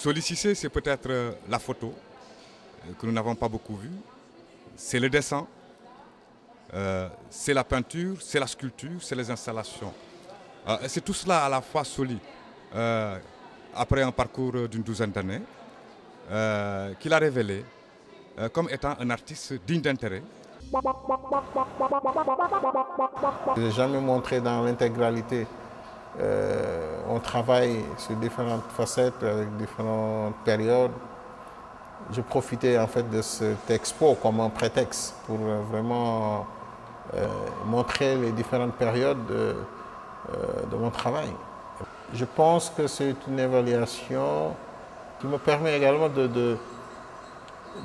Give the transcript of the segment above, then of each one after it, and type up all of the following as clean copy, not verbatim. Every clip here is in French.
Soli Cissé, c'est peut-être la photo que nous n'avons pas beaucoup vue. C'est le dessin, c'est la peinture, c'est la sculpture, c'est les installations. C'est tout cela à la fois Soli. Après un parcours d'une douzaine d'années, qu'il a révélé comme étant un artiste digne d'intérêt. Je n'ai jamais montré dans l'intégralité. On travaille sur différentes facettes, avec différentes périodes. Je profitais en fait de cette expo comme un prétexte pour vraiment montrer les différentes périodes de mon travail. Je pense que c'est une évaluation qui me permet également de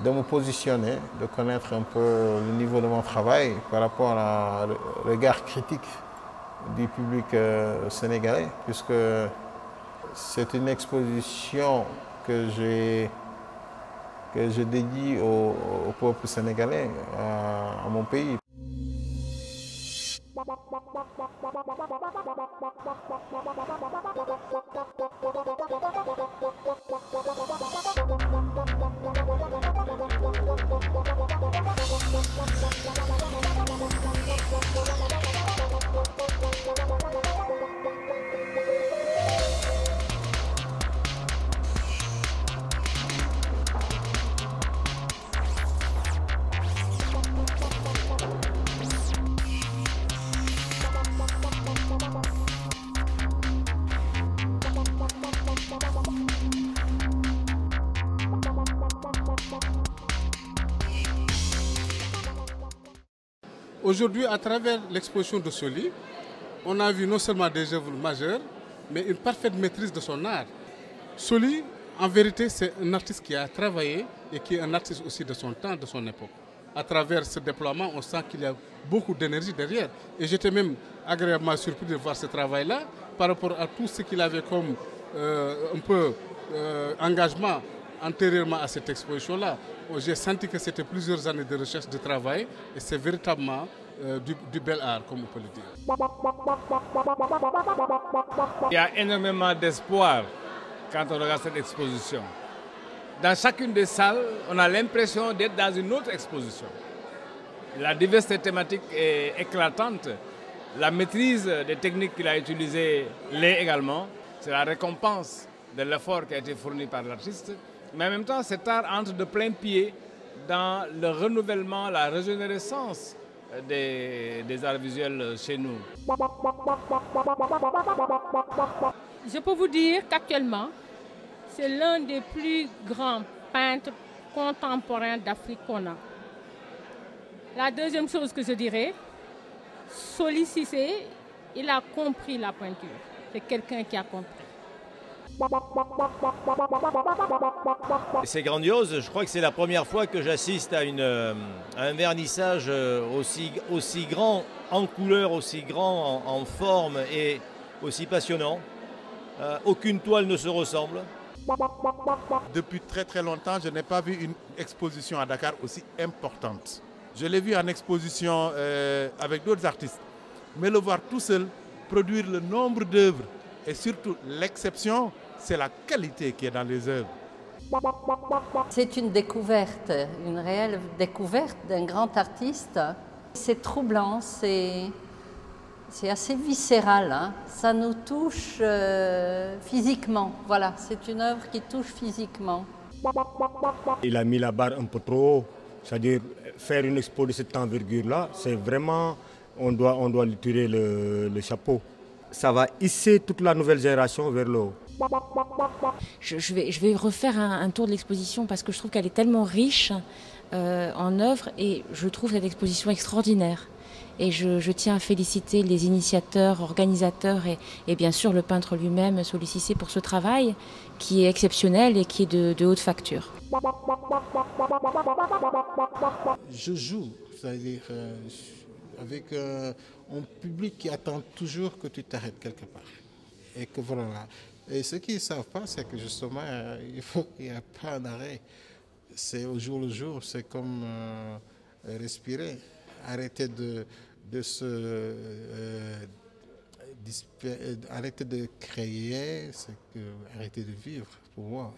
me positionner, de connaître un peu le niveau de mon travail par rapport au regard critique du public sénégalais, puisque c'est une exposition que je dédie au peuple sénégalais, à mon pays. Aujourd'hui, à travers l'exposition de Soli, on a vu non seulement des œuvres majeures, mais une parfaite maîtrise de son art. Soli, en vérité, c'est un artiste qui a travaillé et qui est un artiste aussi de son temps, de son époque. À travers ce déploiement, on sent qu'il y a beaucoup d'énergie derrière. Et j'étais même agréablement surpris de voir ce travail-là par rapport à tout ce qu'il avait comme engagement antérieurement à cette exposition-là. J'ai senti que c'était plusieurs années de recherche, de travail, et c'est véritablement du bel art, comme on peut le dire. Il y a énormément d'espoir quand on regarde cette exposition. Dans chacune des salles, on a l'impression d'être dans une autre exposition. La diversité thématique est éclatante. La maîtrise des techniques qu'il a utilisées l'est également. C'est la récompense de l'effort qui a été fourni par l'artiste. Mais en même temps, cet art entre de plein pied dans le renouvellement, la régénérescence des arts visuels chez nous. Je peux vous dire qu'actuellement, c'est l'un des plus grands peintres contemporains d'Afrique qu'on a. La deuxième chose que je dirais, Soli Cissé, il a compris la peinture. C'est quelqu'un qui a compris. C'est grandiose, je crois que c'est la première fois que j'assiste à un vernissage aussi grand en couleur, aussi grand en forme et aussi passionnant. Aucune toile ne se ressemble. Depuis très très longtemps, je n'ai pas vu une exposition à Dakar aussi importante. Je l'ai vu en exposition avec d'autres artistes, mais le voir tout seul, produire le nombre d'œuvres et surtout l'exception, c'est la qualité qui est dans les œuvres. C'est une découverte, une réelle découverte d'un grand artiste. C'est troublant, c'est assez viscéral, hein. Ça nous touche physiquement. Voilà, c'est une œuvre qui touche physiquement. Il a mis la barre un peu trop haut, c'est-à-dire faire une expo de cette envergure-là, c'est vraiment, on doit lui tirer le chapeau. Ça va hisser toute la nouvelle génération vers le haut. Je vais refaire un tour de l'exposition parce que je trouve qu'elle est tellement riche en œuvres et je trouve cette exposition extraordinaire. Et je tiens à féliciter les initiateurs, organisateurs et bien sûr le peintre lui-même, Soli Cissé, pour ce travail qui est exceptionnel et qui est de haute facture. Je joue, c'est-à-dire avec un public qui attend toujours que tu t'arrêtes quelque part. Et que voilà. Et ceux qui ne savent pas, c'est que justement, il n'y a pas d'arrêt. C'est au jour le jour, c'est comme respirer. Arrêter arrêter de créer, c'est arrêter de vivre pour moi.